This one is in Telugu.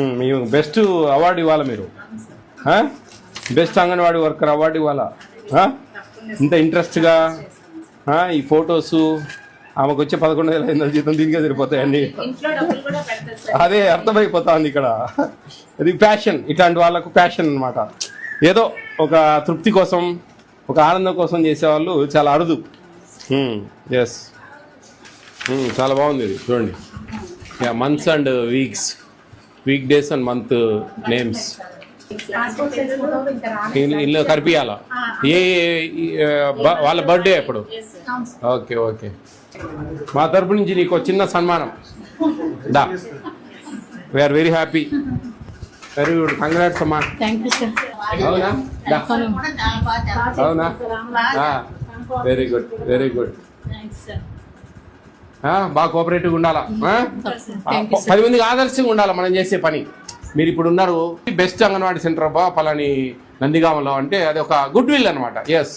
మీరు బెస్ట్ అవార్డు ఇవ్వాలి మీరు, బెస్ట్ అంగన్వాడీ వర్కర్ అవార్డు ఇవ్వాలా. ఇంత ఇంట్రెస్ట్గా ఈ ఫొటోసు, ఆమెకు వచ్చే 11,500 జీతం దీనికే సరిపోతాయండి. అదే అర్థమైపోతుంది ఇక్కడ. ఇది ప్యాషన్, ఇట్లాంటి వాళ్ళకు ప్యాషన్ అనమాట. ఏదో ఒక తృప్తి కోసం, ఒక ఆనందం కోసం చేసేవాళ్ళు చాలా అరుదు. ఎస్, చాలా బాగుంది ఇది చూడండి. Months and weeks, week days and month names ఇల్లు కరిపియాలా. వాళ్ళ బర్త్డే ఎప్పుడు? ఓకే ఓకే, మా తరపు నుంచి నీకు చిన్న సన్మానం. దా, we are very happy, very good, congrats అమ్మా. అవునా, అవునా, వెరీ గుడ్ వెరీ గుడ్. బాగా కోఆపరేటివ్గా ఉండాలా, 10 మందికి ఆదర్శంగా ఉండాలి మనం చేసే పని. మీరు ఇప్పుడు ఉన్నారు బెస్ట్ అంగన్వాడీ సెంటర్ అబ్బా పలాని నందిగామలో అంటే అది ఒక గుడ్ విల్ అనమాట. ఎస్.